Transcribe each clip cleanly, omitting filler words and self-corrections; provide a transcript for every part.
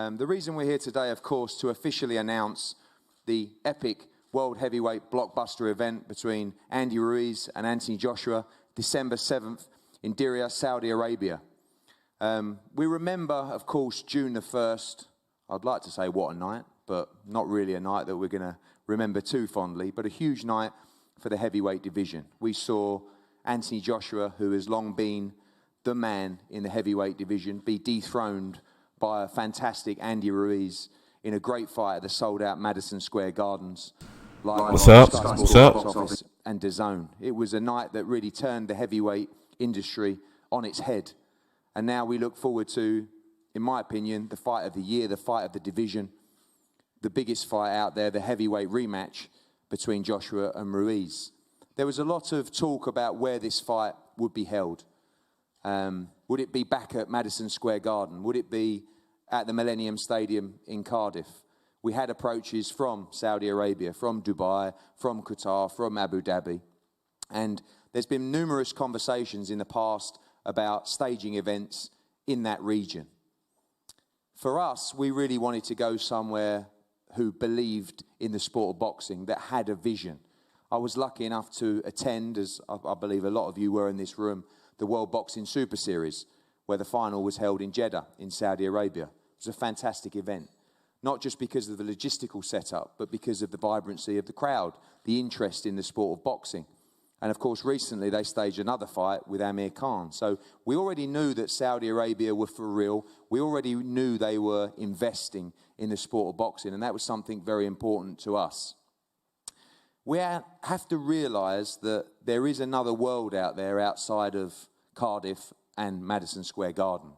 The reason we're here today, of course, to officially announce the epic World Heavyweight blockbuster event between Andy Ruiz and Anthony Joshua, December 7th in Diriyah, Saudi Arabia. We remember, of course, June the 1st. I'd like to say what a night, but not really a night that we're going to remember too fondly, but a huge night for the heavyweight division. We saw Anthony Joshua, who has long been the man in the heavyweight division, be dethroned by a fantastic Andy Ruiz in a great fight at the sold-out Madison Square Gardens. What's up? What's up? And DAZN. It was a night that really turned the heavyweight industry on its head. And now we look forward to, in my opinion, the fight of the year, the fight of the division, the biggest fight out there, the heavyweight rematch between Joshua and Ruiz. There was a lot of talk about where this fight would be held. Would it be back at Madison Square Garden? Would it be at the Millennium Stadium in Cardiff? We had approaches from Saudi Arabia, from Dubai, from Qatar, from Abu Dhabi. And there's been numerous conversations in the past about staging events in that region. For us, we really wanted to go somewhere who believed in the sport of boxing, that had a vision. I was lucky enough to attend, as I believe a lot of you were in this room, the World Boxing Super Series, where the final was held in Jeddah in Saudi Arabia. It was a fantastic event, not just because of the logistical setup, but because of the vibrancy of the crowd, the interest in the sport of boxing. And of course, recently they staged another fight with Amir Khan. So we already knew that Saudi Arabia were for real. We already knew they were investing in the sport of boxing, and that was something very important to us. We have to realize that there is another world out there outside of Cardiff and Madison Square Garden.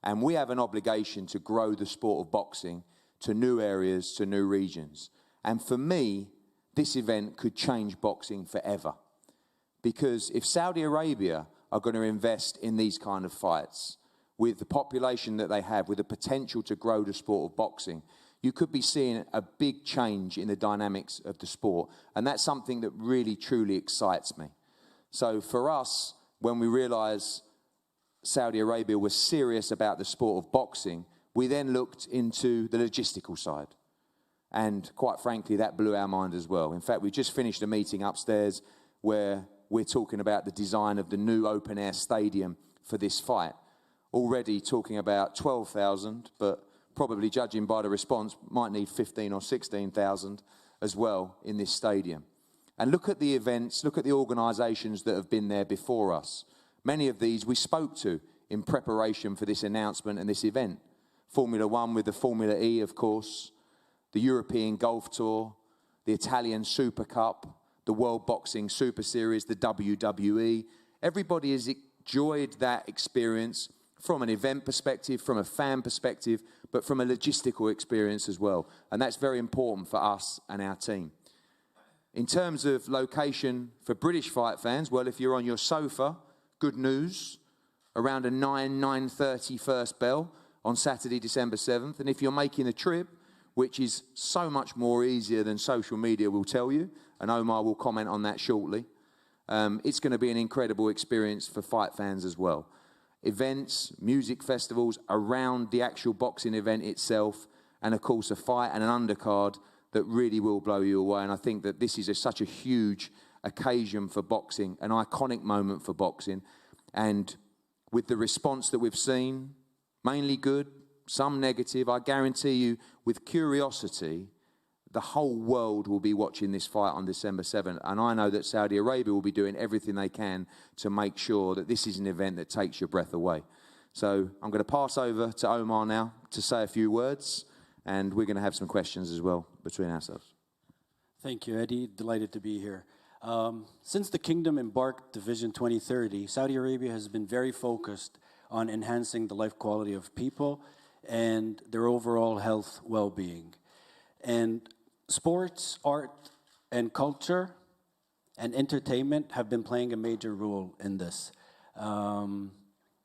And we have an obligation to grow the sport of boxing to new areas, to new regions. And for me, this event could change boxing forever. Because if Saudi Arabia are going to invest in these kind of fights, with the population that they have, with the potential to grow the sport of boxing, you could be seeing a big change in the dynamics of the sport. And that's something that really, truly excites me. So for us, when we realize Saudi Arabia was serious about the sport of boxing, we then looked into the logistical side. And quite frankly, that blew our mind as well. In fact, we just finished a meeting upstairs where we're talking about the design of the new open-air stadium for this fight. Already talking about 12,000, but probably judging by the response, might need 15 or 16,000 as well in this stadium. And look at the events, look at the organisations that have been there before us. Many of these we spoke to in preparation for this announcement and this event. Formula One with the Formula E, of course, the European Golf Tour, the Italian Super Cup, the World Boxing Super Series, the WWE. Everybody has enjoyed that experience from an event perspective, from a fan perspective, but from a logistical experience as well. And that's very important for us and our team. In terms of location for British fight fans, well, if you're on your sofa, good news, around a 9:30 first bell on Saturday, December 7th. And if you're making a trip, which is so much more easier than social media will tell you, and Omar will comment on that shortly, it's going to be an incredible experience for fight fans as well. Events, music festivals around the actual boxing event itself, and of course a fight and an undercard that really will blow you away. And I think that this is such a huge occasion for boxing, an iconic moment for boxing. And with the response that we've seen, mainly good, some negative, I guarantee you, with curiosity, the whole world will be watching this fight on December 7th. And I know that Saudi Arabia will be doing everything they can to make sure that this is an event that takes your breath away. So I'm going to pass over to Omar now to say a few words, and we're going to have some questions as well between ourselves. Thank you, Eddie. Delighted to be here. Since the Kingdom embarked Vision 2030, Saudi Arabia has been very focused on enhancing the life quality of people and their overall health well-being. And sports, art, and culture and entertainment have been playing a major role in this.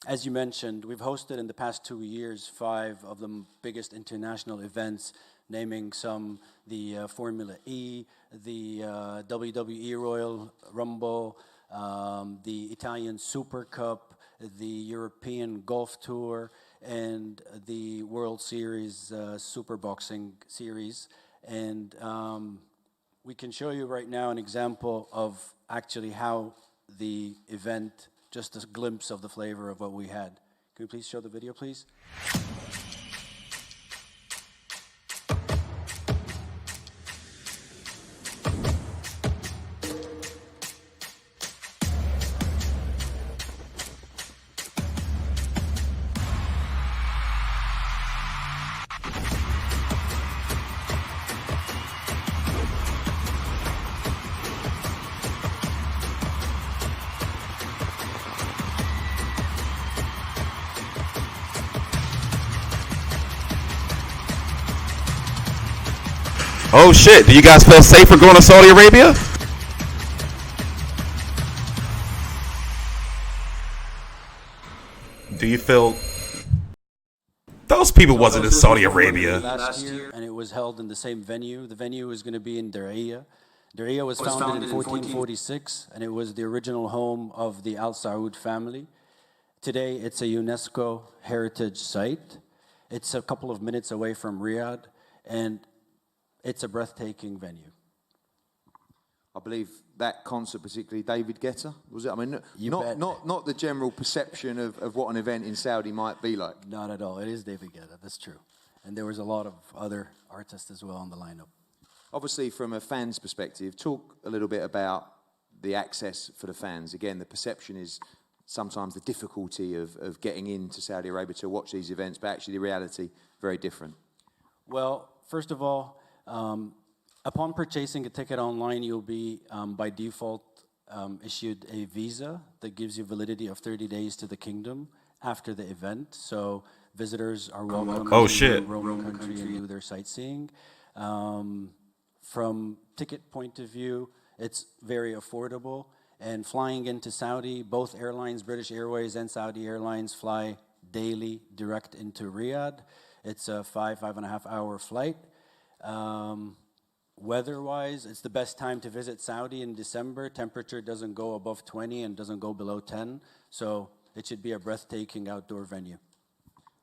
As you mentioned, we've hosted in the past 2 years 5 of the biggest international events, naming some the Formula E, the WWE Royal Rumble, the Italian Super Cup, the European Golf Tour, and the World Series Super Boxing Series. And we can show you right now an example of actually how the event, just a glimpse of the flavor of what we had. Can we please show the video, please? Oh shit, do you guys feel safer going to Saudi Arabia? Do you feel... Those people wasn't in Saudi Arabia. Last year, and it was held in the same venue. The venue is going to be in Diriyah. Diriyah was founded in 1446, and it was the original home of the Al Saud family. Today, it's a UNESCO heritage site. It's a couple of minutes away from Riyadh, and it's a breathtaking venue. I believe that concert, particularly David Guetta, was it? I mean, not the general perception of what an event in Saudi might be like. Not at all. It is David Guetta, that's true. And there was a lot of other artists as well on the lineup. Obviously, from a fan's perspective, talk a little bit about the access for the fans. Again, the perception is sometimes the difficulty of getting into Saudi Arabia to watch these events, but actually the reality, very different. Well, first of all, upon purchasing a ticket online, you'll be, by default, issued a visa that gives you validity of 30 days to the kingdom after the event. So visitors are welcome to the Roman country and do their sightseeing. From ticket point of view, it's very affordable. And flying into Saudi, both airlines, British Airways and Saudi Airlines, fly daily direct into Riyadh. It's a 5.5 hour flight. Weather-wise, it's the best time to visit Saudi in December. Temperature doesn't go above 20 and doesn't go below 10, so it should be a breathtaking outdoor venue.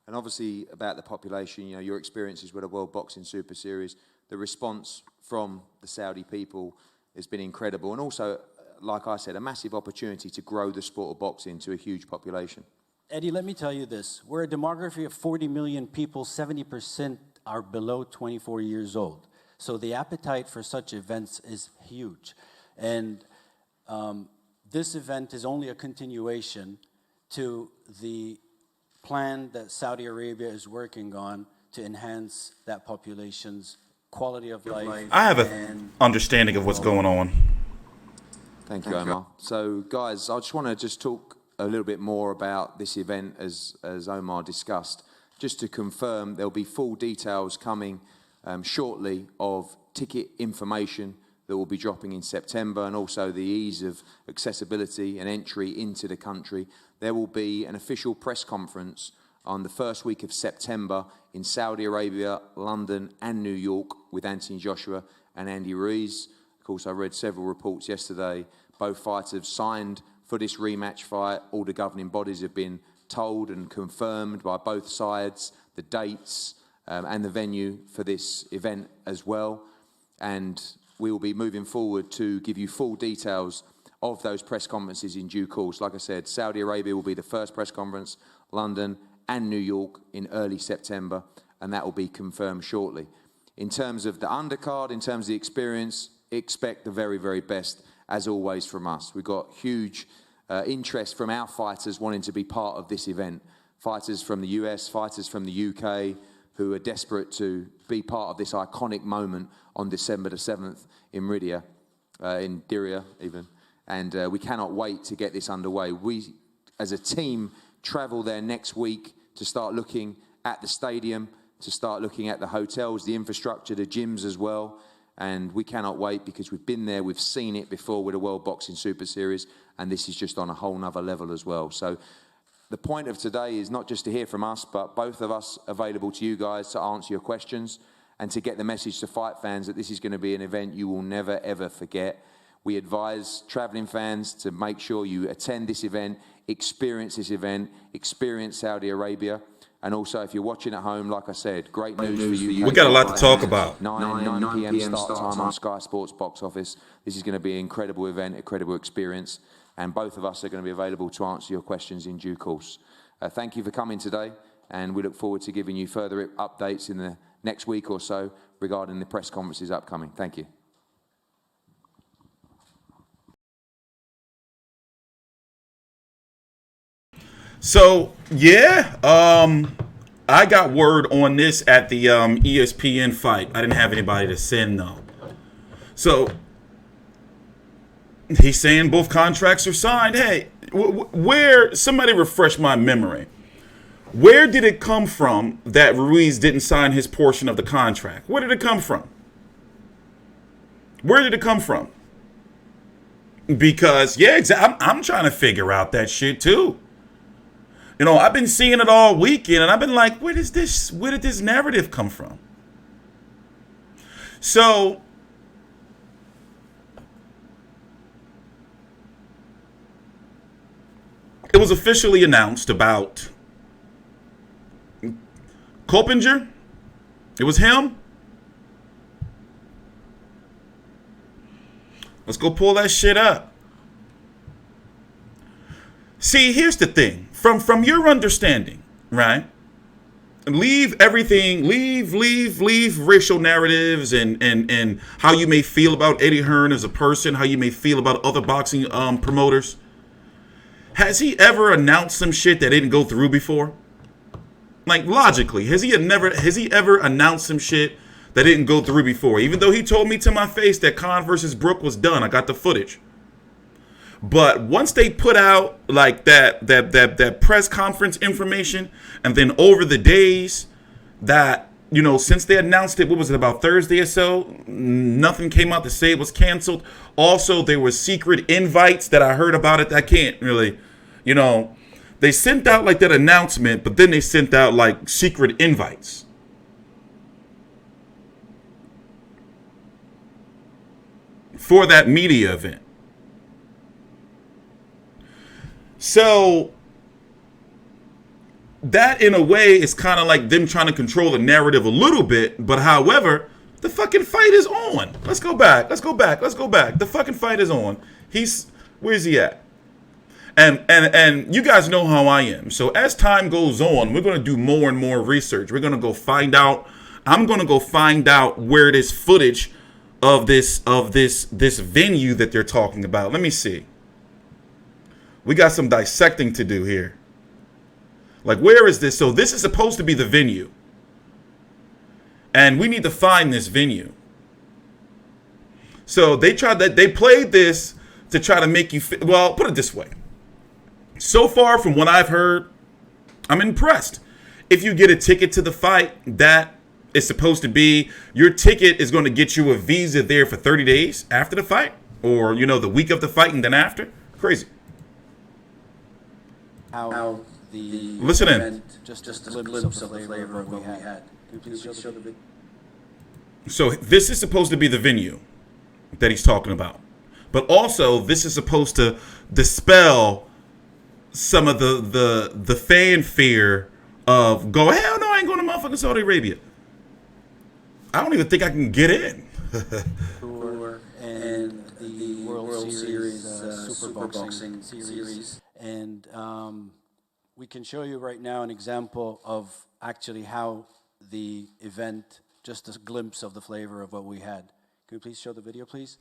And obviously about the population, you know, your experiences with the World Boxing Super Series, the response from the Saudi people has been incredible, and also, like I said, a massive opportunity to grow the sport of boxing to a huge population. Eddie, let me tell you this. We're a demography of 40 million people, 70% are below 24 years old. So the appetite for such events is huge. And this event is only a continuation to the plan that Saudi Arabia is working on to enhance that population's quality of life. I have an understanding of what's going on. Thank you, Omar. So, guys, I just want to talk a little bit more about this event as Omar discussed. Just to confirm, there'll be full details coming shortly of ticket information that will be dropping in September, and also the ease of accessibility and entry into the country. There will be an official press conference on the first week of September in Saudi Arabia, London and New York with Anthony Joshua and Andy Ruiz. Of course, I read several reports yesterday. Both fighters have signed for this rematch fight. All the governing bodies have been told and confirmed by both sides the dates and the venue for this event as well. And we will be moving forward to give you full details of those press conferences in due course. Like I said, Saudi Arabia will be the first press conference, London and New York in early September, and that will be confirmed shortly. In terms of the undercard, in terms of the experience, expect the very, very best, as always, from us. We've got huge interest from our fighters wanting to be part of this event. Fighters from the US, fighters from the UK, who are desperate to be part of this iconic moment on December the 7th in Diriyah even. And we cannot wait to get this underway. We, as a team, travel there next week to start looking at the stadium, to start looking at the hotels, the infrastructure, the gyms as well. And we cannot wait because we've been there, we've seen it before with the World Boxing Super Series, and this is just on a whole nother level as well. So the point of today is not just to hear from us, but both of us available to you guys to answer your questions and to get the message to fight fans that this is going to be an event you will never, ever forget. We advise traveling fans to make sure you attend this event, experience Saudi Arabia. And also, if you're watching at home, like I said, great news for you. We got a lot to talk about. 9 p.m. start time on Sky Sports box office. This is going to be an incredible event, incredible experience. And both of us are going to be available to answer your questions in due course. Thank you for coming today. And we look forward to giving you further updates in the next week or so regarding the press conferences upcoming. Thank you. So, yeah, I got word on this at the ESPN fight. I didn't have anybody to send, though. So, he's saying both contracts are signed. Hey, where, somebody refresh my memory. Where did it come from that Ruiz didn't sign his portion of the contract? Where did it come from? Where did it come from? Because, yeah, I'm trying to figure out that shit, too. You know, I've been seeing it all weekend, and I've been like, where did this narrative come from? So, it was officially announced about Coppinger. It was him. Let's go pull that shit up. See, here's the thing. From your understanding, right? Leave everything, leave racial narratives and how you may feel about Eddie Hearn as a person, how you may feel about other boxing promoters. Has he ever announced some shit that didn't go through before? Like, logically, has he ever announced some shit that didn't go through before? Even though he told me to my face that Khan versus Brook was done, I got the footage. But once they put out like that press conference information, and then over the days that, you know, since they announced it, what was it, about Thursday or so, nothing came out to say it was canceled. Also, there were secret invites that I heard about it that can't really, you know, they sent out like that announcement, but then they sent out like secret invites. For that media event. So that in a way is kind of like them trying to control the narrative a little bit. But however, the fucking fight is on. Let's go back. The fucking fight is on. Where's he at? And you guys know how I am. So as time goes on, we're going to do more and more research. We're going to go find out. I'm going to go find out where this footage of this venue that they're talking about. Let me see. We got some dissecting to do here. Like, where is this? So this is supposed to be the venue. And we need to find this venue. So they played this to try to make you, well, put it this way. So far from what I've heard, I'm impressed. If you get a ticket to the fight, that is supposed to be, your ticket is going to get you a visa there for 30 days after the fight. Or, you know, the week of the fight and then after. Crazy. How the listen in. Just a glimpse of the flavor of what we had. Can you please show the video? So this is supposed to be the venue that he's talking about. But also, this is supposed to dispel some of the fanfare of hell no, I ain't going to motherfucking Saudi Arabia. I don't even think I can get in. And the World Series Super Boxing Series. And we can show you right now an example of actually how the event, just a glimpse of the flavor of what we had. Can we please show the video, please?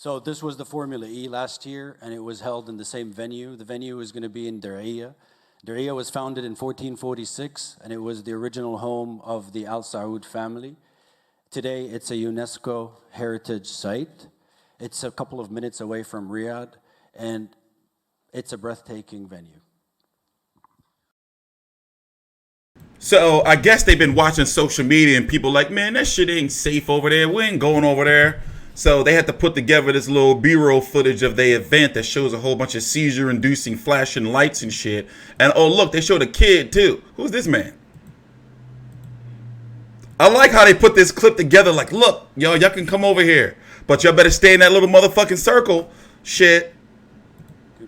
So this was the Formula E last year, and it was held in the same venue. The venue is going to be in Diriyah. Diriyah was founded in 1446, and it was the original home of the Al Saud family. Today, it's a UNESCO heritage site. It's a couple of minutes away from Riyadh, and it's a breathtaking venue. So I guess they've been watching social media and people like, man, that shit ain't safe over there. We ain't going over there. So they had to put together this little B-roll footage of the event that shows a whole bunch of seizure-inducing flashing lights and shit. And oh, look, they showed a kid too. Who's this man? I like how they put this clip together like, look, y'all can come over here. But y'all better stay in that little motherfucking circle. Shit.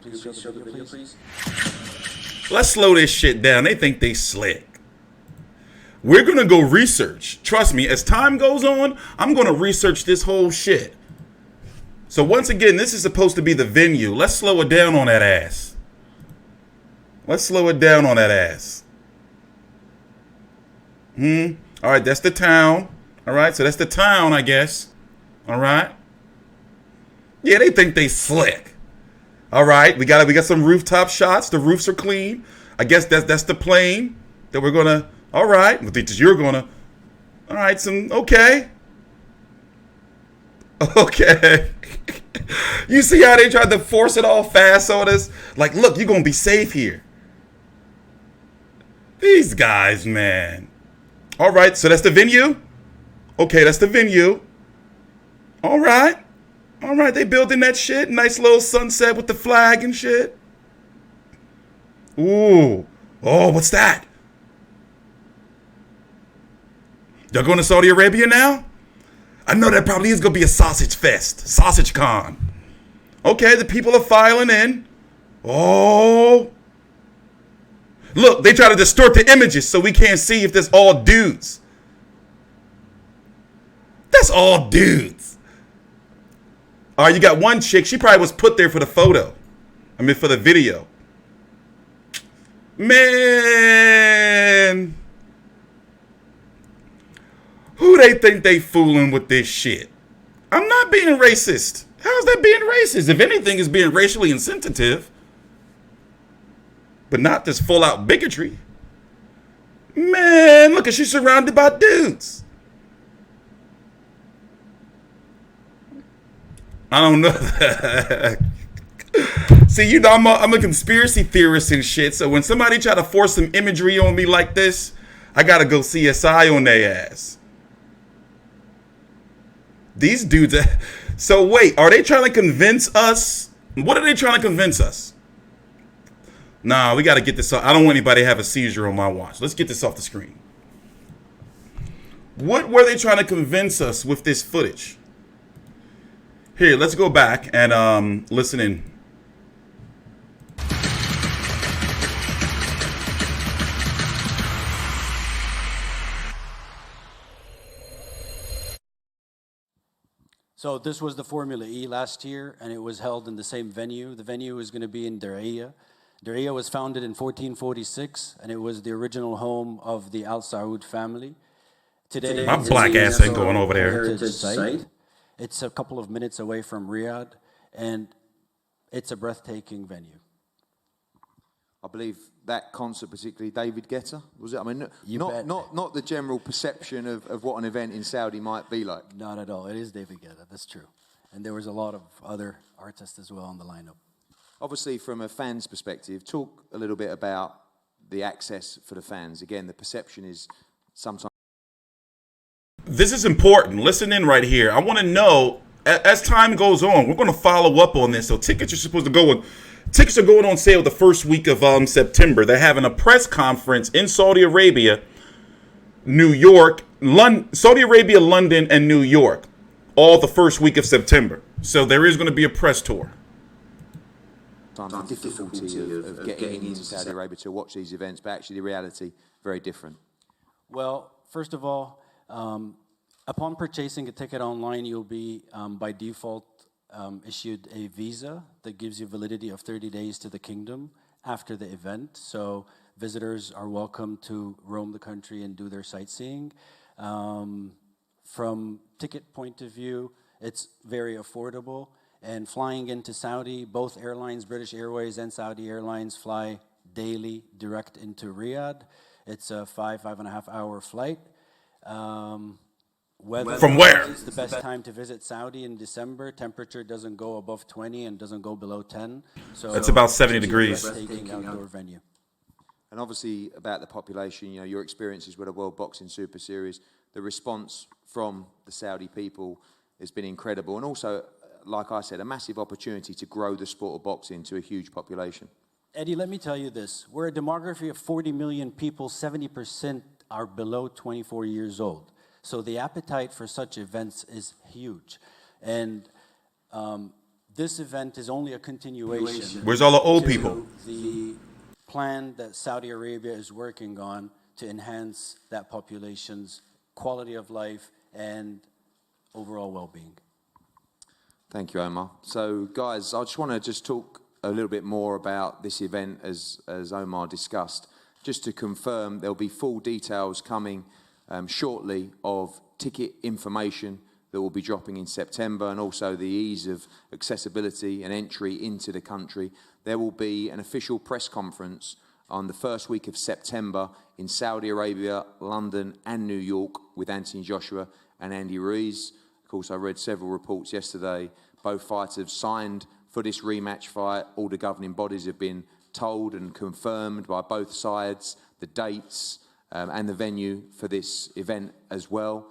Please? Let's slow this shit down. They think they slick. We're going to go research. Trust me, as time goes on, I'm going to research this whole shit. So once again, this is supposed to be the venue. Let's slow it down on that ass. Let's slow it down on that ass. All right, that's the town. All right, so that's the town, I guess. All right. Yeah, they think they slick. All right, we got some rooftop shots. The roofs are clean. I guess that's the plane that we're going to. All right. You're going to. All right. Okay. Okay. You see how they tried to force it all fast on us? Like, look, you're going to be safe here. These guys, man. All right. So that's the venue? Okay, that's the venue. All right. All right. They building that shit. Nice little sunset with the flag and shit. Ooh. Oh, what's that? Y'all going to Saudi Arabia now? I know that probably is going to be a sausage fest. Sausage con. Okay, the people are filing in. Oh. Look, they try to distort the images so we can't see if there's all dudes. That's all dudes. All right, you got one chick. She probably was put there for the photo. I mean, for the video. Man. Who they think they fooling with this shit? I'm not being racist. How's that being racist? If anything, it's being racially insensitive. But not this full-out bigotry. Man, look, she's surrounded by dudes. I don't know that. See, you know, I'm a conspiracy theorist and shit. So when somebody try to force some imagery on me like this, I gotta go CSI on their ass. These dudes. So wait, are they trying to convince us? What are they trying to convince us? Nah, we got to get this off. I don't want anybody to have a seizure on my watch. Let's get this off the screen. What were they trying to convince us with this footage? Here, let's go back and listen in. So this was the Formula E last year, and it was held in the same venue. The venue is going to be in Diriyah. Diriyah was founded in 1446, and it was the original home of the Al Saud family. Today, my black ass ain't going over there. Site. It's a couple of minutes away from Riyadh, and it's a breathtaking venue. I believe that concert, particularly David Guetta, was it? I mean, not the general perception of what an event in Saudi might be like. Not at all. It is David Guetta. That's true. And there was a lot of other artists as well on the lineup. Obviously, from a fan's perspective, talk a little bit about the access for the fans. Again, the perception is sometimes. This is important. Listen in right here. I want to know, as time goes on, we're going to follow up on this. So tickets are supposed to go in. Tickets are going on sale the first week of September. They're having a press conference in Saudi Arabia, New York, Saudi Arabia, London, and New York, all the first week of September. So there is going to be a press tour. The difficulty of getting into Saudi Arabia to watch these events, but actually the reality, very different. Well, first of all, upon purchasing a ticket online, you'll be, by default, issued a visa that gives you validity of 30 days to the kingdom after the event. So visitors are welcome to roam the country and do their sightseeing. From ticket point of view, it's very affordable. And flying into Saudi, both airlines, British Airways and Saudi Airlines, fly daily direct into Riyadh. It's a 5.5 hour flight. Weather From where? It's the best time to visit Saudi in December. Temperature doesn't go above 20 and doesn't go below 10. So It's about 70 degrees. Breathtaking outdoor venue. And obviously about the population, you know, your experiences with the World Boxing Super Series, the response from the Saudi people has been incredible. And also, like I said, a massive opportunity to grow the sport of boxing to a huge population. Eddie, let me tell you this. We're a demography of 40 million people. 70% are below 24 years old. So the appetite for such events is huge. And this event is only a continuation. Where's all the old people? The plan that Saudi Arabia is working on to enhance that population's quality of life and overall well-being. Thank you, Omar. So, guys, I just want to talk a little bit more about this event as Omar discussed. Just to confirm, there'll be full details coming shortly of ticket information that will be dropping in September, and also the ease of accessibility and entry into the country. There will be an official press conference on the first week of September in Saudi Arabia, London and New York with Anthony Joshua and Andy Ruiz. Of course, I read several reports yesterday. Both fighters have signed for this rematch fight. All the governing bodies have been told and confirmed by both sides the dates and the venue for this event as well.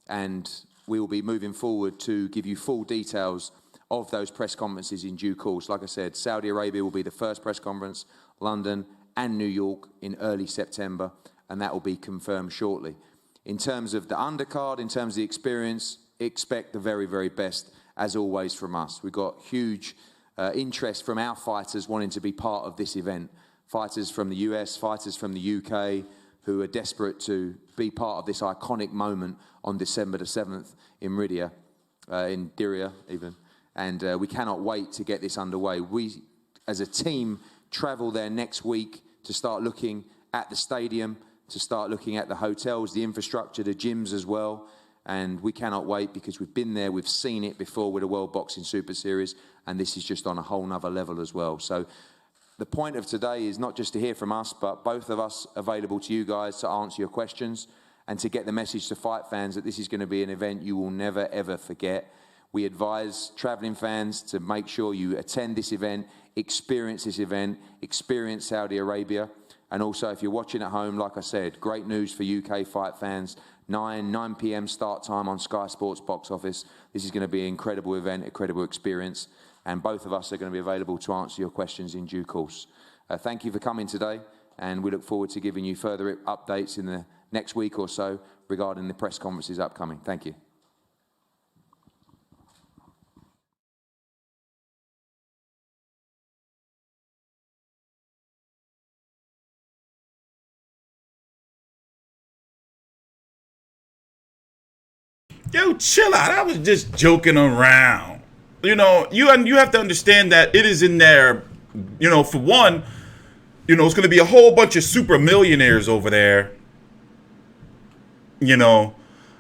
And we will be moving forward to give you full details of those press conferences in due course. Like I said, Saudi Arabia will be the first press conference, London and New York in early September, and that will be confirmed shortly. In terms of the undercard, in terms of the experience, expect the very, very best, as always, from us. We've got huge interest from our fighters wanting to be part of this event. Fighters from the US, fighters from the UK, who are desperate to be part of this iconic moment on December the 7th in Diriyah even. And we cannot wait to get this underway. We, as a team, travel there next week to start looking at the stadium, to start looking at the hotels, the infrastructure, the gyms as well. And we cannot wait because we've been there, we've seen it before with the World Boxing Super Series, and this is just on a whole nother level as well. So the point of today is not just to hear from us, but both of us available to you guys to answer your questions and to get the message to fight fans that this is going to be an event you will never, ever forget. We advise traveling fans to make sure you attend this event, experience Saudi Arabia. And also, if you're watching at home, like I said, great news for UK fight fans. 9 p.m. start time on Sky Sports box office. This is going to be an incredible event, incredible experience. And both of us are going to be available to answer your questions in due course. Thank you for coming today, and we look forward to giving you further updates in the next week or so regarding the press conferences upcoming. Thank you. Yo, chill out. I was just joking around. You know, you have to understand that it is in there, you know, for one, you know, it's going to be a whole bunch of super millionaires over there. You know,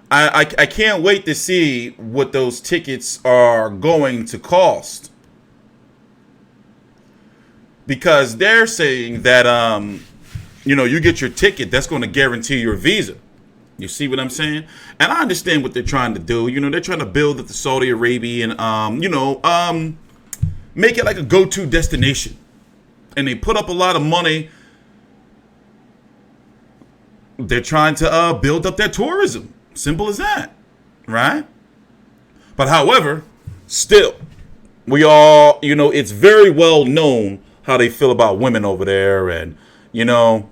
I can't wait to see what those tickets are going to cost. Because they're saying that, you know, you get your ticket, that's going to guarantee your visa. You see what I'm saying? And I understand what they're trying to do. You know, they're trying to build up the Saudi Arabian, you know, make it like a go-to destination. And they put up a lot of money. They're trying to build up their tourism. Simple as that, right? But however, still, we all, you know, it's very well known how they feel about women over there. And, you know,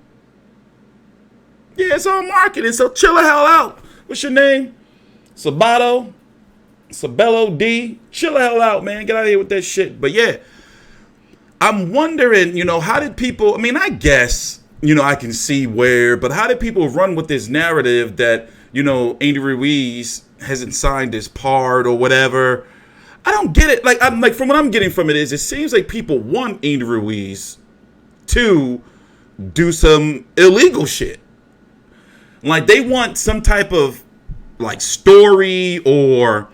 yeah, it's all marketing, so chill the hell out. What's your name? Sabello D. Chill the hell out, man. Get out of here with that shit. But yeah, I'm wondering, you know, how did people, I mean, I guess, you know, I can see where, but how did people run with this narrative that, you know, Andy Ruiz hasn't signed his part or whatever? I don't get it. Like, I'm like, from what I'm getting from it is, it seems like people want Andy Ruiz to do some illegal shit. Like, they want some type of, like, story or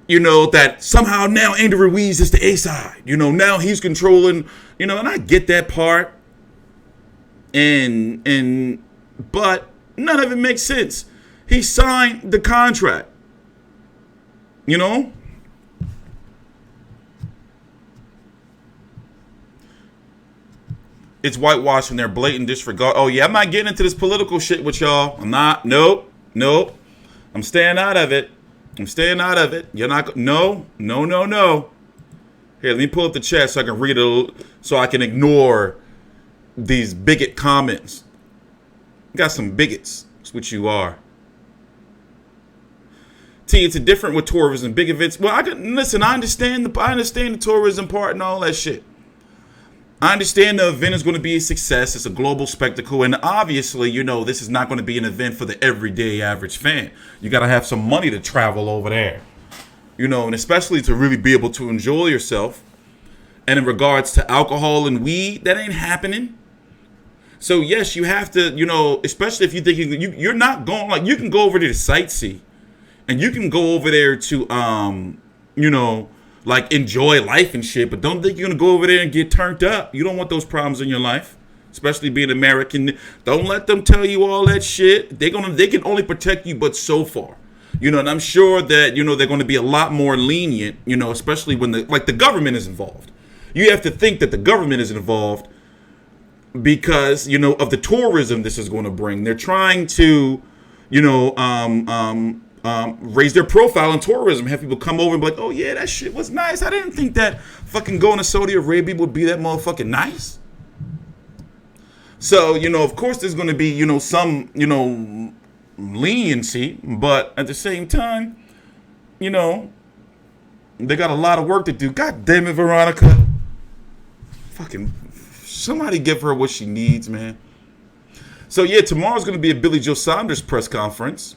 you know, that somehow now Andy Ruiz is the A side. You know, now he's controlling, you know, and I get that part. But none of it makes sense. He signed the contract. You know? It's whitewashed and they're blatant disregard. Oh, yeah, I'm not getting into this political shit with y'all. I'm not. Nope. I'm staying out of it. You're not. No. Here, let me pull up the chat so I can read it, so I can ignore these bigot comments. You got some bigots. That's what you are. It's a different with tourism, big events. Well, listen. I understand the tourism part and all that shit. I understand the event is going to be a success. It's a global spectacle. And obviously, you know, this is not going to be an event for the everyday average fan. You got to have some money to travel over there. You know, and especially to really be able to enjoy yourself. And in regards to alcohol and weed, that ain't happening. So, yes, you have to, you know, especially if you think you're not going, like, you can go over there to sightsee. And you can go over there to, you know, like, enjoy life and shit, but don't think you're gonna go over there and get turned up. You don't want those problems in your life, especially being American. Don't let them tell you all that shit. They can only protect you but so far. You know, and I'm sure that, you know, they're gonna be a lot more lenient, you know, especially when the government is involved. You have to think that the government is involved because, you know, of the tourism this is gonna bring. They're trying to, you know, raise their profile in tourism, have people come over and be like, oh yeah, that shit was nice. I didn't think that fucking going to Saudi Arabia would be that motherfucking nice. So, you know, of course there's going to be, you know, some, you know, leniency, but at the same time, you know, they got a lot of work to do. God damn it, Veronica. Fucking somebody give her what she needs, man. So yeah, tomorrow's going to be a Billy Joe Saunders press conference.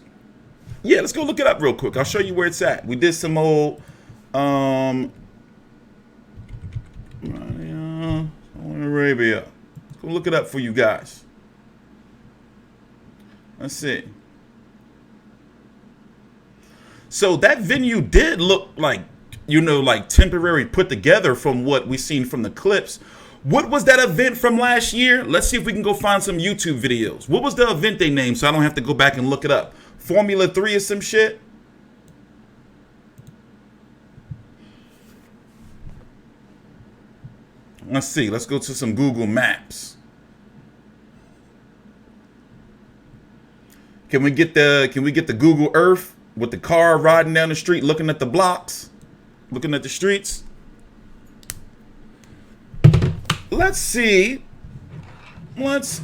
Yeah, let's go look it up real quick. I'll show you where it's at. We did some old, Arabia. Let's go look it up for you guys. Let's see. So that venue did look like, you know, like temporary put together from what we seen from the clips. What was that event from last year? Let's see if we can go find some YouTube videos. What was the event they named so I don't have to go back and look it up? Formula 3 or some shit? Let's see. Let's go to some Google Maps. Can we get the Google Earth with the car riding down the street, looking at the blocks, looking at the streets? Let's see. Let's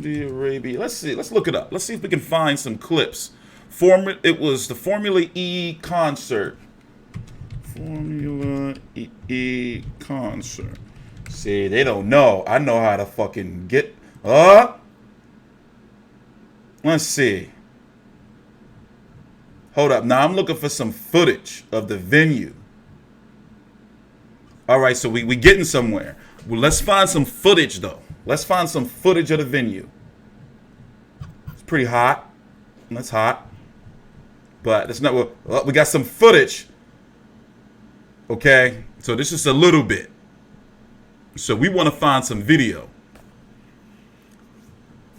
Saudi Arabia. Let's see. Let's look it up. Let's see if we can find some clips. It was the Formula E concert. Formula E concert. See, they don't know. I know how to fucking get. Let's see. Hold up. Now I'm looking for some footage of the venue. All right, so we getting somewhere. Well, let's find some footage though. Let's find some footage of the venue. It's pretty hot. That's hot. But that's not what we got some footage. Okay, so this is a little bit. So we want to find some video.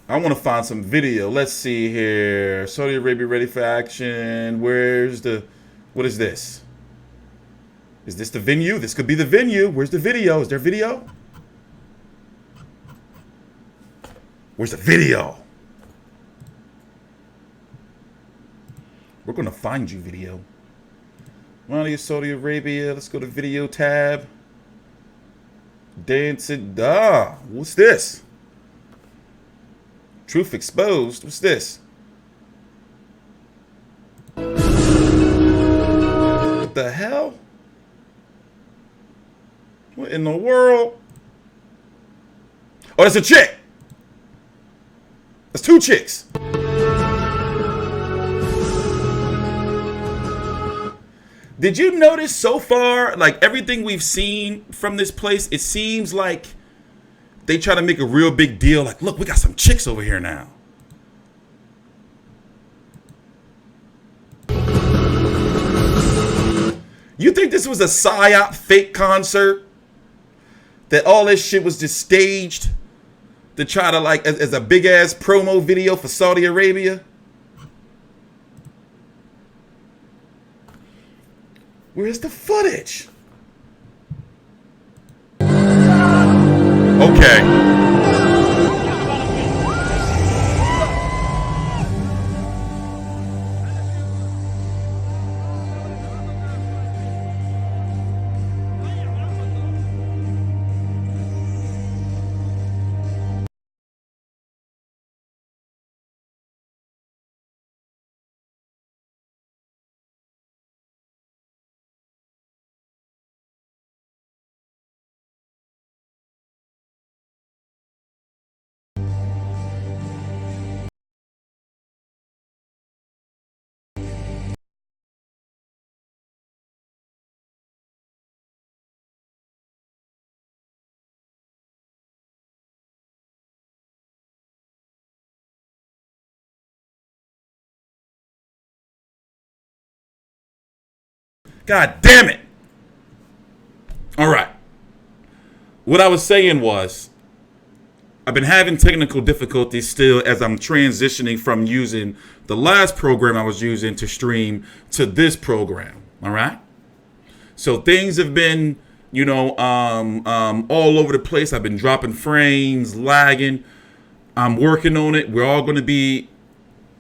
I want to find some video. Let's see here. Saudi Arabia ready for action. What is this? Is this the venue? This could be the venue. Where's the video? Is there video? Where's the video? We're going to find you, video. Raleigh, Saudi Arabia. Let's go to video tab. Dancing. What's this? Truth exposed. What's this? What the hell? What in the world? Oh, that's a chick. That's two chicks. Did you notice so far, like everything we've seen from this place, it seems like they try to make a real big deal. Like, look, we got some chicks over here now. You think this was a psyop fake concert? That all this shit was just staged to try to, like, as a big ass promo video for Saudi Arabia? Where's the footage? Okay. God damn it. All right. What I was saying was, I've been having technical difficulties still as I'm transitioning from using the last program I was using to stream to this program. All right. So things have been, you know, all over the place. I've been dropping frames, lagging. I'm working on it. We're all going to be,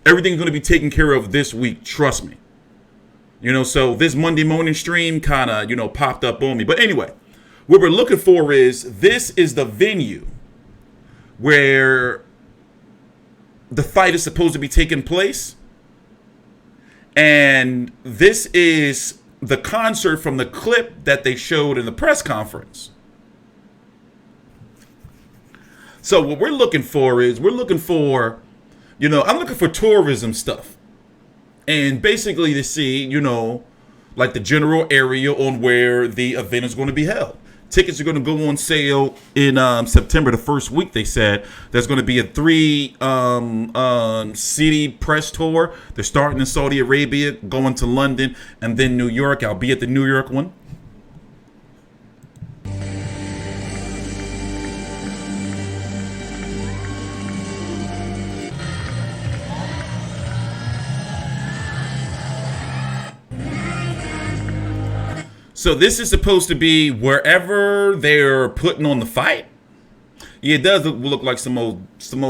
everything's going to be taken care of this week. Trust me. You know, so this Monday morning stream kind of, you know, popped up on me. But anyway, what we're looking for is, this is the venue where the fight is supposed to be taking place. And this is the concert from the clip that they showed in the press conference. So what we're looking for is, we're looking for, you know, I'm looking for tourism stuff. And basically to see, you know, like the general area on where the event is going to be held. Tickets are going to go on sale in September, the first week, they said. There's going to be a 3-city press tour. They're starting in Saudi Arabia, going to London, and then New York. I'll be at the New York one. So this is supposed to be wherever they're putting on the fight. Yeah, it does look like some old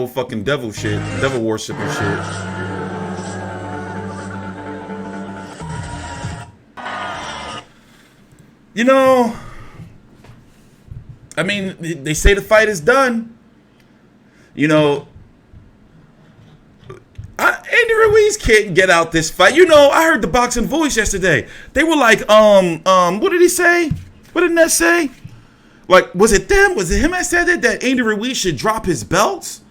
fucking devil shit, devil worshiping shit. You know, I mean, they say the fight is done. You know, Andy Ruiz can't get out this fight. You know, I heard the Boxing Voice yesterday. They were like, what did he say? What did Ness say? Like, was it them? Was it him that said that Andy Ruiz should drop his belts?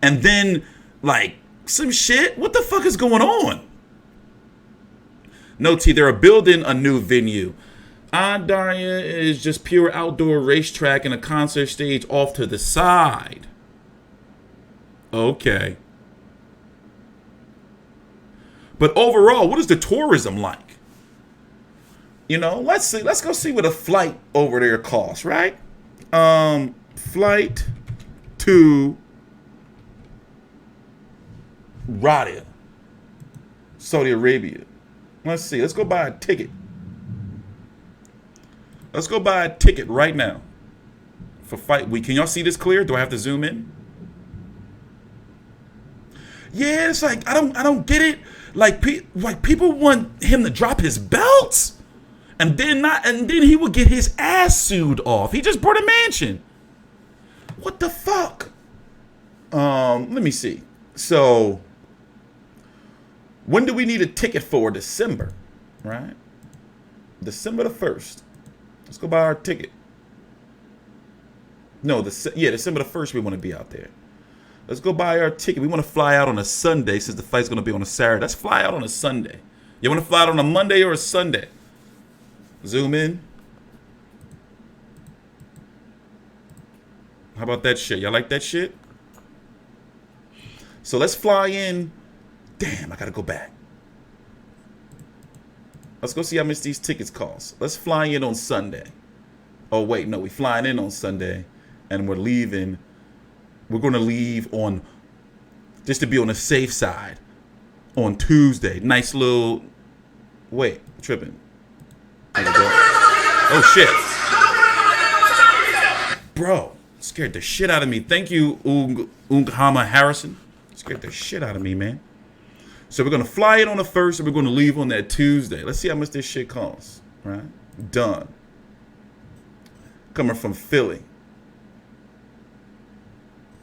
And then, like, some shit? What the fuck is going on? No, T, they're building a new venue. Diriyah is just pure outdoor racetrack and a concert stage off to the side. Okay. But overall, what is the tourism like? You know, let's see. Let's go see what a flight over there costs, right? Flight to Riyadh, Saudi Arabia. Let's see. Let's go buy a ticket. Let's go buy a ticket right now for fight week. Can y'all see this clear? Do I have to zoom in? Yeah, it's like I don't get it. Like people want him to drop his belts, and then he would get his ass sued off. He just bought a mansion. What the fuck? Let me see. So, when do we need a ticket for? December, right? December the 1st. Let's go buy our ticket. No, December the 1st we want to be out there. Let's go buy our ticket. We want to fly out on a Sunday since the fight's going to be on a Saturday. Let's fly out on a Sunday. You want to fly out on a Monday or a Sunday? Zoom in. How about that shit? Y'all like that shit? So let's fly in. Damn, I got to go back. Let's go see how much these tickets cost. Let's fly in on Sunday. Oh, wait, no, we flying in on Sunday, and we're leaving. We're going to leave on, just to be on the safe side, on Tuesday. Nice little, wait, tripping. Oh, shit. Bro, scared the shit out of me. Thank you, Unghama Harrison. Scared the shit out of me, man. So we're going to fly in on the 1st, and we're going to leave on that Tuesday. Let's see how much this shit costs, right? Done. Coming from Philly.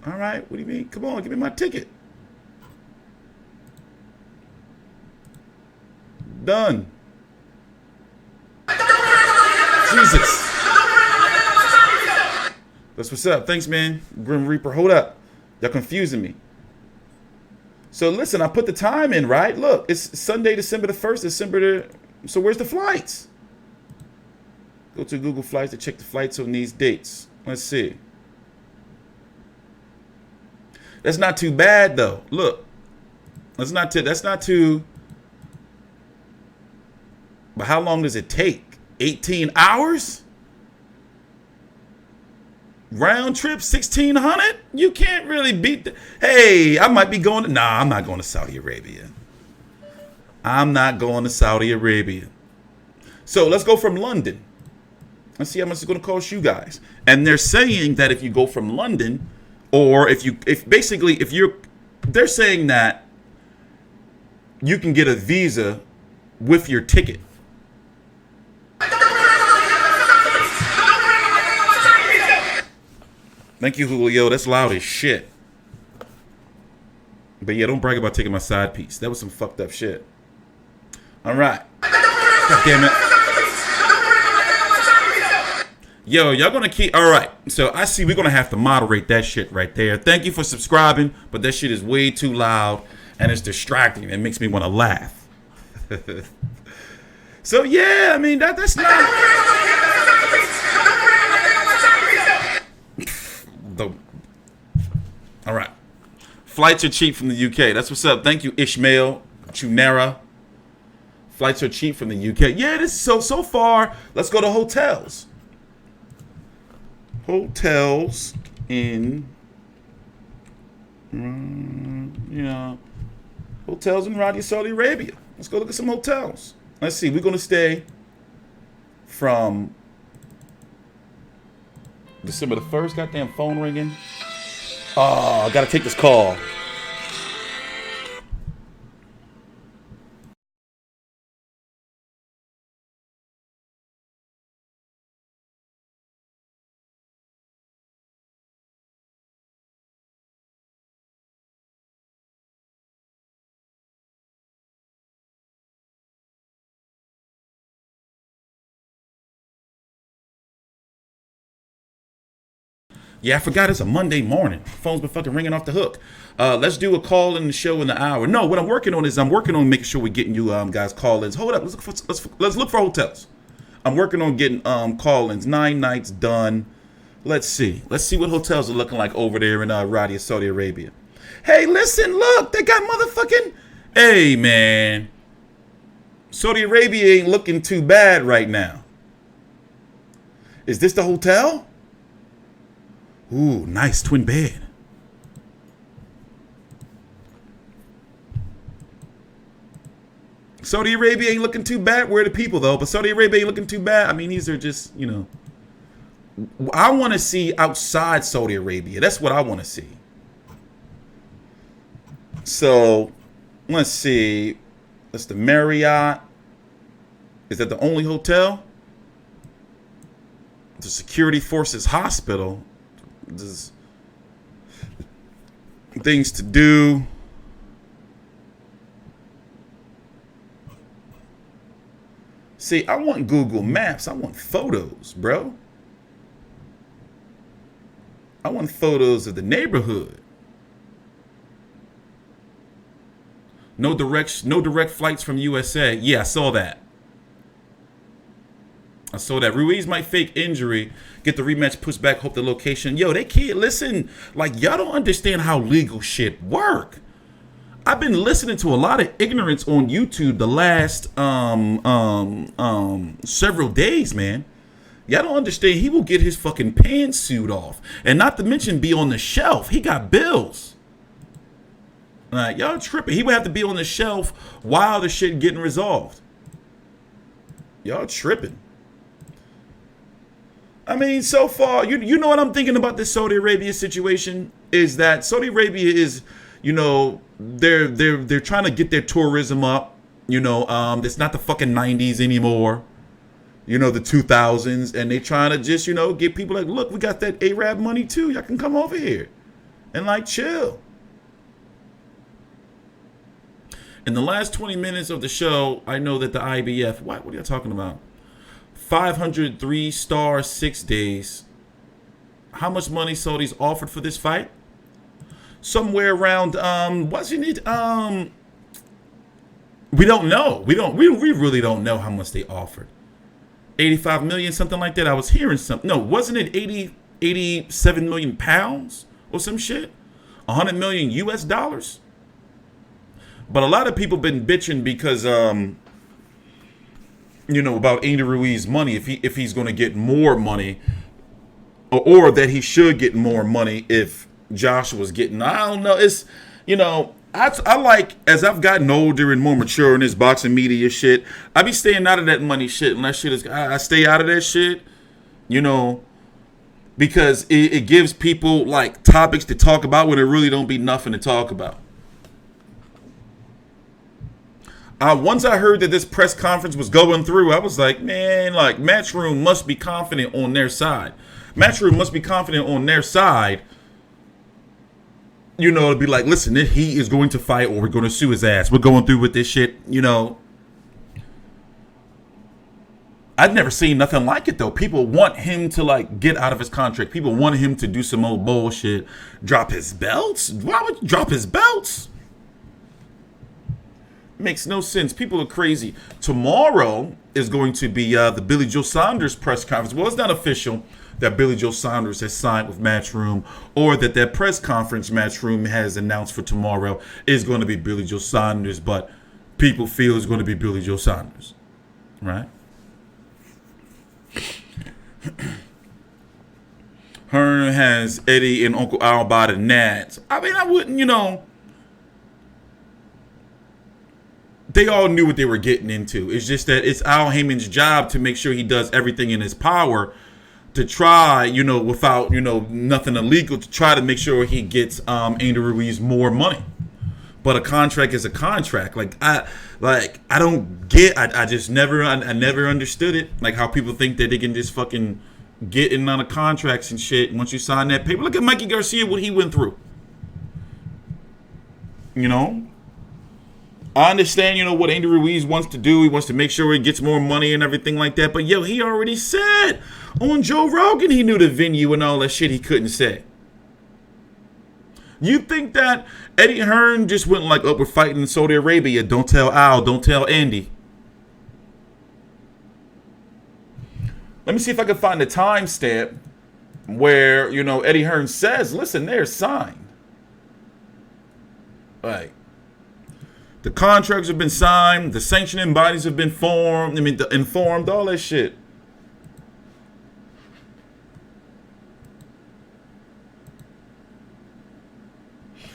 All right, what do you mean? Come on, give me my ticket. Done. Jesus. That's what's up. Thanks, man. Grim Reaper, hold up. Y'all confusing me. So listen, I put the time in, right? Look, it's Sunday, December the 1st, so where's the flights? Go to Google Flights to check the flights on these dates. Let's see. That's not too bad though. Look, that's not too. But how long does it take? 18 hours? Round trip, 1,600? You can't really beat the. Hey, I might be going to. Nah, I'm not going to Saudi Arabia. I'm not going to Saudi Arabia. So let's go from London. Let's see how much it's going to cost you guys. And they're saying that if you go from London, or they're saying that you can get a visa with your ticket. Thank you, Julio. That's loud as shit. But yeah, don't brag about taking my side piece. That was some fucked up shit. All right. God damn it. Yo, y'all gonna keep. All right. So I see we're gonna have to moderate that shit right there. Thank you for subscribing, but that shit is way too loud and it's distracting. It makes me want to laugh. So yeah, I mean that's not. All right. Flights are cheap from the UK. That's what's up. Thank you, Ishmael Chunera. Flights are cheap from the UK. Yeah, this is so far. Let's go to hotels. Hotels in hotels in Riyadh, Saudi Arabia. Let's go look at some hotels. Let's see. We're gonna stay from December the 1st. Goddamn phone ringing. Oh, I gotta take this call. Yeah, I forgot it's a Monday morning. Phone's been fucking ringing off the hook. Let's do a call in the show in the hour. No, what I'm working on is making sure we're getting you guys call-ins. Hold up, let's look for hotels. I'm working on getting call-ins. 9 nights done. Let's see what hotels are looking like over there in Riyadh, Saudi Arabia. Hey, listen, look, they got motherfucking. Hey, man, Saudi Arabia ain't looking too bad right now. Is this the hotel? Ooh, nice twin bed. Saudi Arabia ain't looking too bad. We're the people, though. But Saudi Arabia ain't looking too bad. I mean, these are just, I want to see outside Saudi Arabia. That's what I want to see. So, let's see. That's the Marriott. Is that the only hotel? The Security Forces Hospital. There's things to do. See, I want Google Maps. I want photos, bro. I want photos of the neighborhood. No direct flights from USA. Yeah, I saw that. Ruiz might fake injury, get the rematch pushed back, hope the location. Yo, they can't listen. Like, y'all don't understand how legal shit work. I've been listening to a lot of ignorance on YouTube the last several days, man. Y'all don't understand. He will get his fucking pantsuit off, and not to mention be on the shelf. He got bills. Like, y'all tripping. He would have to be on the shelf while the shit getting resolved. Y'all tripping. I mean, so far, you know what I'm thinking about this Saudi Arabia situation is that Saudi Arabia is, you know, they're trying to get their tourism up. You know, it's not the fucking 90s anymore. You know, the 2000s, and they trying to just, you know, get people like, look, we got that Arab money too. Y'all can come over here and like chill. In the last 20 minutes of the show, I know that the IBF, what are you talking about? 503 stars, 6 days. How much money Saudi's offered for this fight? Somewhere around, wasn't it? We don't know. We really don't know how much they offered. 85 million, something like that. I was hearing something. No, wasn't it 87 million pounds or some shit? 100 million US dollars? But a lot of people been bitching because, you know, about Andy Ruiz's money. If he's going to get more money, or that he should get more money if Joshua's getting. I don't know. It's, you know, I like, as I've gotten older and more mature in this boxing media shit, I be staying out of that money shit. And that shit is, I stay out of that shit, you know, because it gives people like topics to talk about when it really don't be nothing to talk about. Once I heard that this press conference was going through, I was like, man, like, Matchroom must be confident on their side. Matchroom must be confident on their side, you know, to be like, listen, he is going to fight or we're going to sue his ass. We're going through with this shit, you know. I've never seen nothing like it, though. People want him to, like, get out of his contract. People want him to do some old bullshit. Drop his belts? Why would you drop his belts? Makes no sense. People are crazy. Tomorrow is going to be the Billy Joe Saunders press conference. Well, it's not official that Billy Joe Saunders has signed with Matchroom, or that press conference Matchroom has announced for tomorrow is going to be Billy Joe Saunders, but people feel it's going to be Billy Joe Saunders, right? Hearn has Eddie and Uncle Al by the Nats. I mean, I wouldn't, you know. They all knew what they were getting into. It's just that it's Al Haymon's job to make sure he does everything in his power to try, you know, without, you know, nothing illegal, to try to make sure he gets Andy Ruiz more money. But a contract is a contract. I don't get. I just never understood it. Like how people think that they can just fucking get in on the contracts and shit. And once you sign that paper, look at Mikey Garcia, what he went through. You know. I understand, you know, what Andy Ruiz wants to do. He wants to make sure he gets more money and everything like that. But, yo, he already said on Joe Rogan he knew the venue and all that shit he couldn't say. You think that Eddie Hearn just went like, oh, we're fighting in Saudi Arabia. Don't tell Al. Don't tell Andy. Let me see if I can find a timestamp where, you know, Eddie Hearn says, listen, they're signed. Like. The contracts have been signed. The sanctioning bodies have been formed. Informed, all that shit.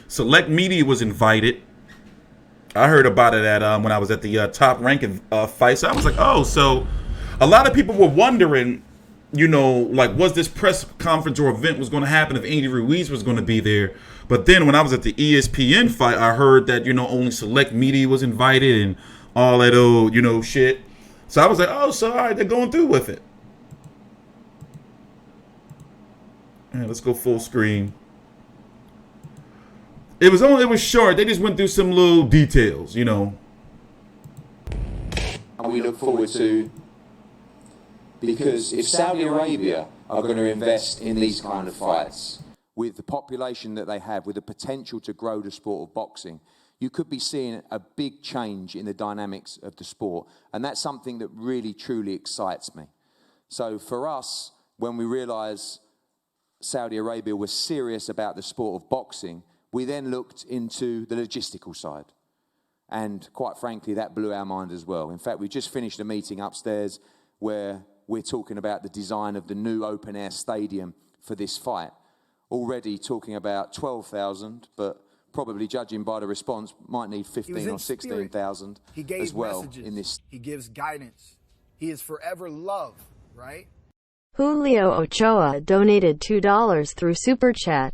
Select Media was invited. I heard about it at when I was at the top ranking fight. So I was like, oh, so a lot of people were wondering, you know, like, was this press conference or event was going to happen if Andy Ruiz was going to be there? But then when I was at the ESPN fight, I heard that, you know, only Select Media was invited and all that old, you know, shit. So I was like, oh, so all right, they're going through with it. Yeah, let's go full screen. It was short. They just went through some little details, you know. And we look forward to, because if Saudi Arabia are going to invest in these kind of fights, with the population that they have, with the potential to grow the sport of boxing, you could be seeing a big change in the dynamics of the sport. And that's something that really, truly excites me. So for us, when we realise Saudi Arabia was serious about the sport of boxing, We then looked into the logistical side. And quite frankly, that blew our mind as well. In fact, we just finished a meeting upstairs where we're talking about the design of the new open-air stadium for this fight. Already talking about 12,000, but probably judging by the response, might need 15 or 16,000 as well messages. in this. He gives guidance. He is forever love, right? Julio Ochoa donated $2 through Super Chat.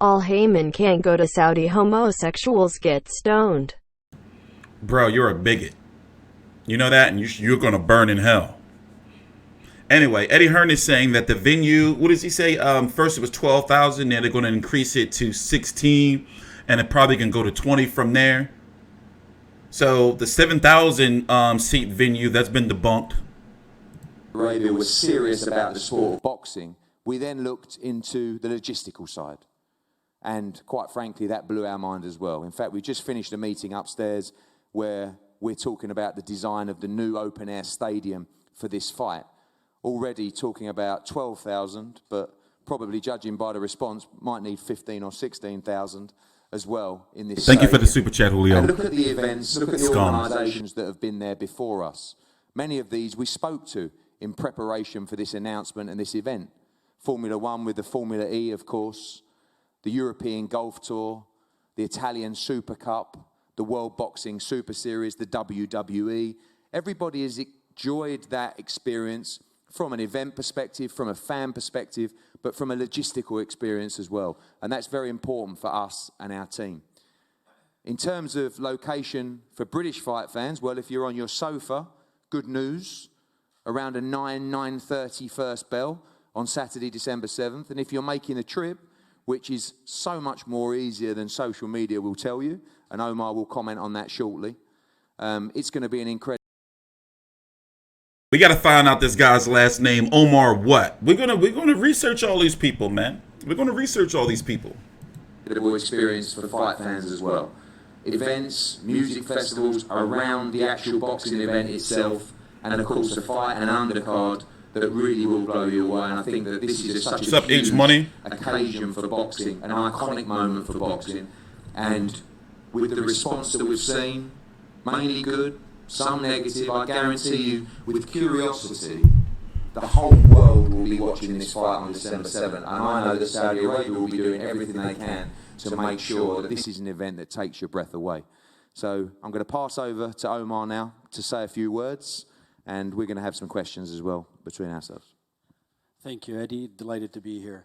All Haymon can't go to Saudi, homosexuals get stoned. Bro, you're a bigot. You know that, and you're going to burn in hell. Anyway, Eddie Hearn is saying that the venue, what does he say? First it was 12,000, then they're going to increase it to 16, and it probably can go to 20 from there. So the 7,000 seat venue, that's been debunked. Arabia was serious about the sport of boxing. We then looked into the logistical side. And quite frankly, that blew our mind as well. In fact, we just finished a meeting upstairs where we're talking about the design of the new open-air stadium for this fight. Already talking about 12,000, but probably judging by the response, might need 15 or 16,000 as well in this Thank you for the stadium. super chat, Julio. And look at the events, look at the Scum. organisations that have been there before us. Many of these we spoke to in preparation for this announcement and this event. Formula One with the Formula E, of course, the European Golf Tour, the Italian Super Cup, the World Boxing Super Series, the WWE. Everybody has enjoyed that experience from an event perspective, from a fan perspective, but from a logistical experience as well. And that's very important for us and our team. In terms of location for British fight fans, well, if you're on your sofa, good news, around a 9:30 first bell on Saturday, December 7th. And if you're making a trip, which is so much more easier than social media will tell you, and Omar will comment on that shortly, it's going to be an incredible... We got to find out this guy's last name, Omar what? We're gonna research all these people, man. We're going to research all these people. experience for fight fans as well. Events, music festivals around the actual boxing event itself, and of course a fight and an undercard that really will blow you away. And I think that this is just such a huge occasion for boxing, an iconic moment for boxing. And with the response that we've seen, mainly good, some negative, I guarantee you, with curiosity, the whole world will be watching this fight on December 7th. And I know that Saudi Arabia will be doing everything they can to make sure that this is an event that takes your breath away. So I'm going to pass over to Omar now to say a few words, and we're going to have some questions as well between ourselves. Thank you, Eddie. Delighted to be here.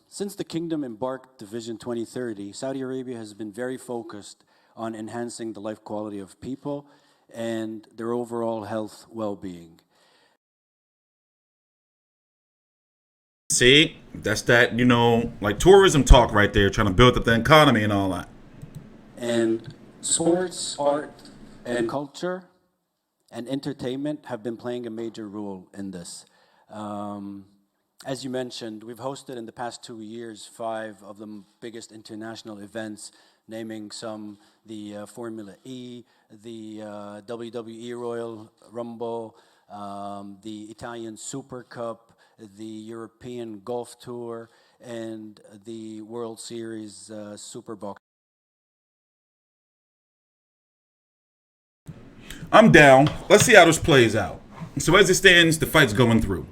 Since the kingdom embarked the Vision 2030, Saudi Arabia has been very focused on enhancing the life quality of people and their overall health well-being. See, that's that, you know, like tourism talk right there, trying to build up the economy and all that. And sports, art, and culture and entertainment have been playing a major role in this. As you mentioned, we've hosted in the past 2 years 5 of the biggest international events, naming some the Formula E, the WWE Royal Rumble, the Italian Super Cup, the European Golf Tour, and the World Series Super Box. I'm down. Let's see how this plays out. So as it stands, the fight's going through.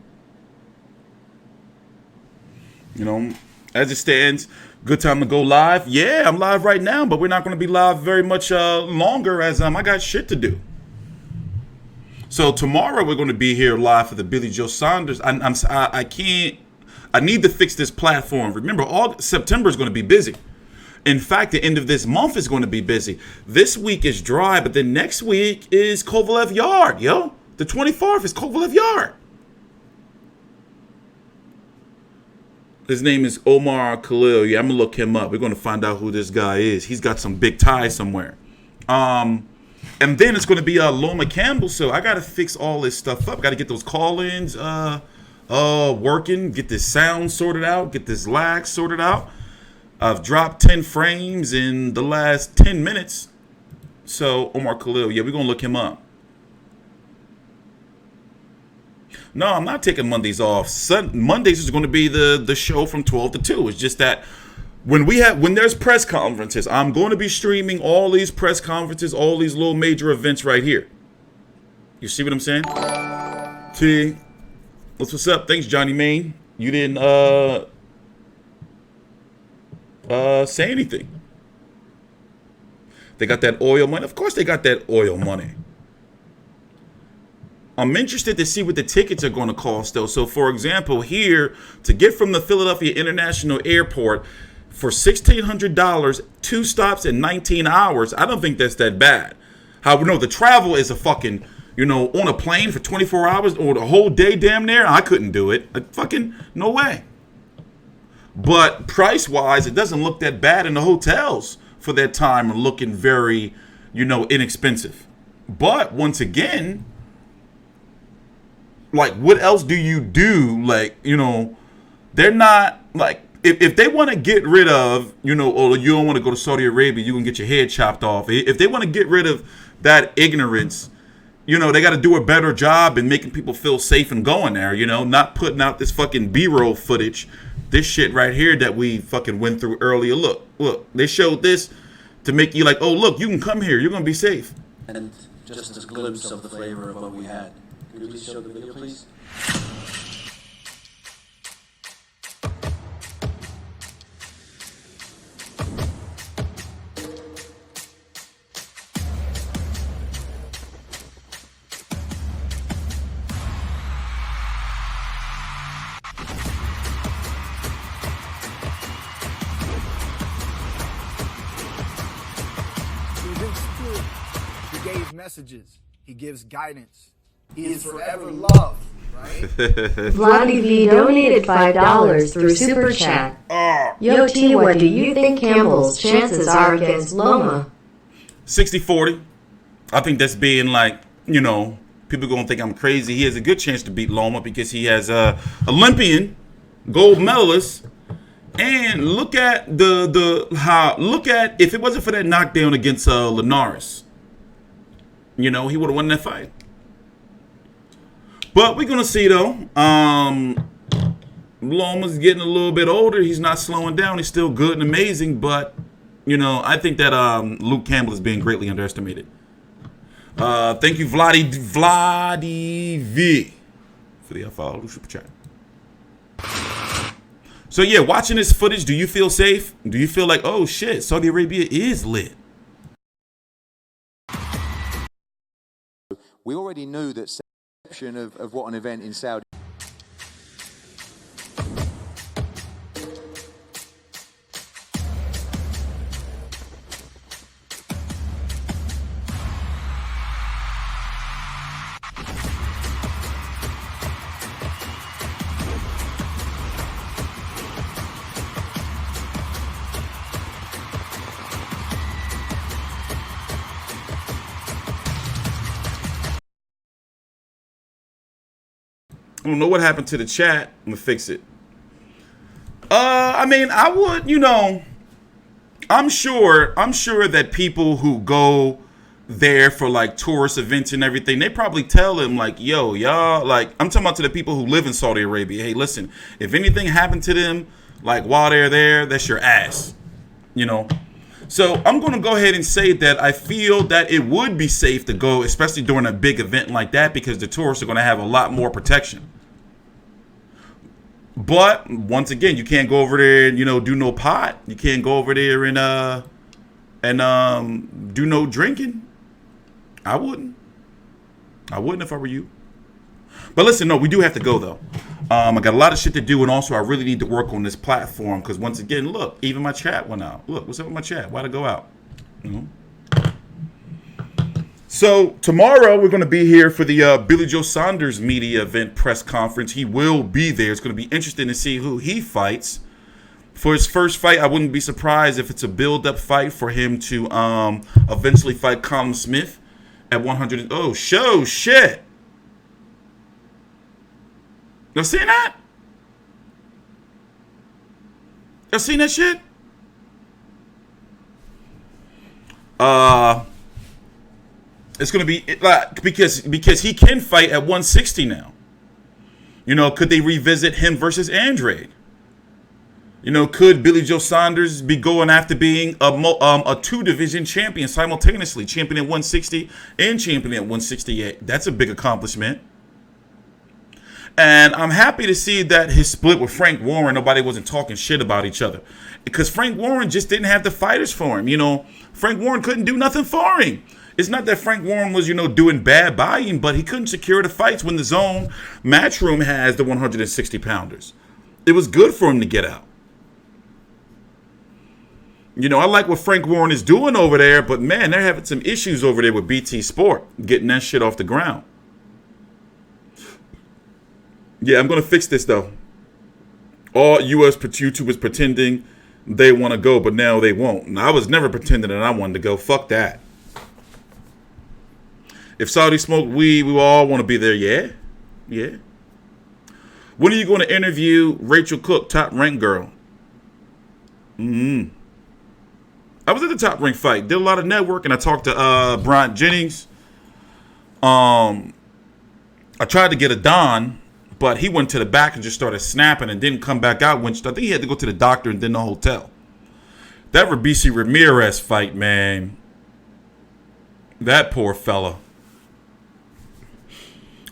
You know, as it stands, good time to go live. Yeah, I'm live right now, but we're not going to be live very much longer as I got shit to do. So tomorrow we're going to be here live for the Billy Joe Saunders. I can't. I need to fix this platform. Remember, September is going to be busy. In fact, the end of this month is going to be busy. This week is dry, but then next week is Kovalev Yard, yo. The 24th is Kovalev Yard. His name is Omar Khalil. Yeah, I'm going to look him up. We're going to find out who this guy is. He's got some big ties somewhere. And then it's going to be Loma Campbell. So I got to fix all this stuff up. Got to get those call-ins working, get this sound sorted out, get this lag sorted out. I've dropped 10 frames in the last 10 minutes. So Omar Khalil, yeah, we're going to look him up. No, I'm not taking Mondays off. Mondays is going to be the show from 12 to 2. It's just that when there's press conferences, I'm going to be streaming all these press conferences, all these little major events right here. You see what I'm saying? See, what's up? Thanks, Johnny Main. You didn't say anything. They got that oil money. Of course they got that oil money. I'm interested to see what the tickets are going to cost, though. So, for example, here, to get from the Philadelphia International Airport for $1,600, 2 stops in 19 hours, I don't think that's that bad. However, no, the travel is a fucking, on a plane for 24 hours or the whole day damn near, I couldn't do it. Fucking no way. But price-wise, it doesn't look that bad, and the hotels for that time are looking very, inexpensive. But once again, like, what else do you do? Like, they're not, like, if they want to get rid of, or you don't want to go to Saudi Arabia, you can get your head chopped off. If they want to get rid of that ignorance, they got to do a better job in making people feel safe and going there, not putting out this fucking B-roll footage, this shit right here that we fucking went through earlier. Look, they showed this to make you like, oh, look, you can come here, you're going to be safe. And just a glimpse of the flavor of what we had. Could you please show the video, please? He gave messages. He gives guidance. He is forever loved, right? Vladdy V donated $5 through Super Chat. Yo T, what do you think Campbell's chances are against Loma? 60-40. I think that's being like, people going to think I'm crazy. He has a good chance to beat Loma because he has a Olympian, gold medalist. And look at if it wasn't for that knockdown against Linares, he would have won that fight. But we're gonna see though. Loma's getting a little bit older. He's not slowing down. He's still good and amazing. But I think that Luke Campbell is being greatly underestimated. Thank you, Vladdy V, for the follow super chat. So yeah, watching this footage, do you feel safe? Do you feel like, oh shit, Saudi Arabia is lit? We already knew that section of what an event in Saudi. I don't know what happened to the chat. I'm gonna fix it. I mean, I would, I'm sure that people who go there for like tourist events and everything, they probably tell them like, yo, y'all, like, I'm talking about to the people who live in Saudi Arabia. Hey, listen, if anything happened to them, like while they're there, that's your ass, So I'm going to go ahead and say that I feel that it would be safe to go, especially during a big event like that, because the tourists are going to have a lot more protection. But once again, you can't go over there and, do no pot. You can't go over there and do no drinking. I wouldn't if I were you. But listen, no, we do have to go though. I got a lot of shit to do, and also I really need to work on this platform because once again, look, even my chat went out. Look, what's up with my chat? Why'd it go out? So tomorrow we're going to be here for the Billy Joe Saunders media event press conference. He will be there. It's going to be interesting to see who he fights. For his first fight, I wouldn't be surprised if it's a build-up fight for him to eventually fight Colin Smith at 100. Oh, shit. Y'all seen that? Y'all seen that shit? It's gonna be like because he can fight at 160 now. Could they revisit him versus Andrade? You know, could Billy Joe Saunders be going after being a two-division champion simultaneously, champion at 160 and champion at 168? That's a big accomplishment. And I'm happy to see that his split with Frank Warren, nobody wasn't talking shit about each other. Because Frank Warren just didn't have the fighters for him. You know, Frank Warren couldn't do nothing for him. It's not that Frank Warren was, you know, doing bad by him, but he couldn't secure the fights when the DAZN Matchroom has the 160-pounders. It was good for him to get out. You know, I like what Frank Warren is doing over there, but man, they're having some issues over there with BT Sport, getting that shit off the ground. Yeah, I'm going to fix this, though. All U.S. YouTubers pretending they want to go, but now they won't. And I was never pretending that I wanted to go. Fuck that. If Saudi smoked weed, we all want to be there. Yeah. Yeah. When are you going to interview Rachel Cook, Top Rank girl? I was at the Top Rank fight. Did a lot of networking. I talked to Bryant Jennings. I tried to get a Don, but he went to the back and just started snapping and didn't come back out. I think he had to go to the doctor and then the hotel. That Rabisi Ramirez fight, man. That poor fella.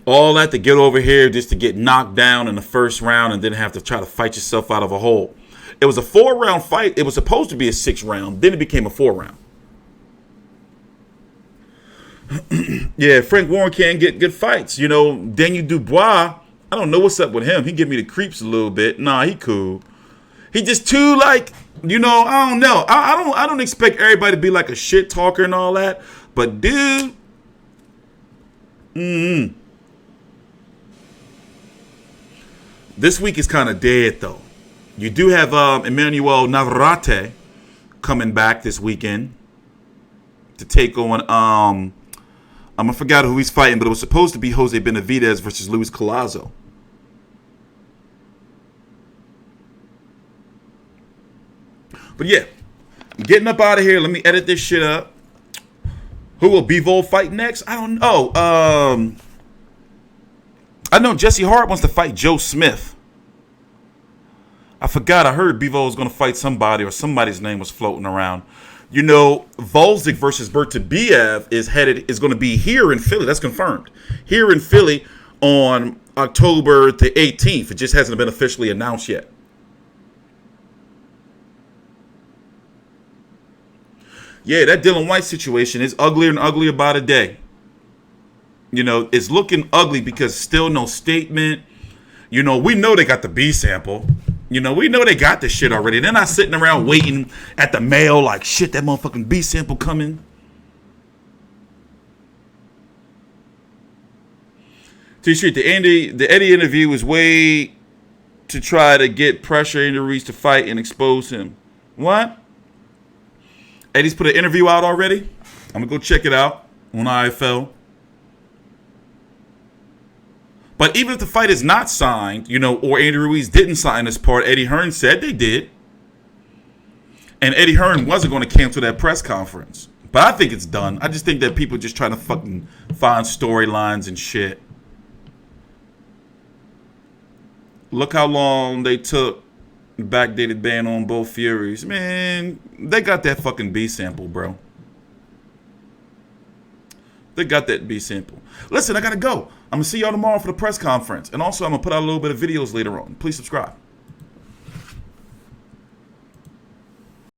All that to get over here just to get knocked down in the first round and then have to try to fight yourself out of a hole. It was a 4-round fight. It was supposed to be a 6-round. Then it became a 4-round. Yeah, Frank Warren can't get good fights. You know, Daniel Dubois, I don't know what's up with him. He give me the creeps a little bit. Nah, he cool. He just too, like, you know, I don't know. I don't expect everybody to be like a shit talker and all that. But dude, this week is kind of dead though. You do have Emmanuel Navarrete coming back this weekend to take on I forgot who he's fighting, but it was supposed to be Jose Benavidez versus Luis Collazo. But yeah, getting up out of here. Let me edit this shit up. Who will Bivol fight next? I don't know. I know Jesse Hart wants to fight Joe Smith. I forgot. I heard Bivol was going to fight somebody or somebody's name was floating around. You know, Volzik versus Bertabiev is going to be here in Philly. That's confirmed. Here in Philly on October the 18th. It just hasn't been officially announced yet. Yeah, that Dylan White situation is uglier and uglier by the day. You know, it's looking ugly because still no statement. You know, we know they got the B sample. You know, we know they got this shit already. They're not sitting around waiting at the mail like, shit, that motherfucking B sample coming. TstreeT, the Eddie interview was way to try to get pressure into Ruiz to fight and expose him. What? Eddie's put an interview out already? I'm going to go check it out on IFL. But even if the fight is not signed, you know, or Andy Ruiz didn't sign this part, Eddie Hearn said they did. And Eddie Hearn wasn't going to cancel that press conference. But I think it's done. I just think that people are just trying to fucking find storylines and shit. Look how long they took backdated ban on both Furies. Man, they got that fucking B sample, bro. They got that B sample. Listen, I gotta go. I'm gonna see y'all tomorrow for the press conference. And also, I'm gonna put out a little bit of videos later on. Please subscribe.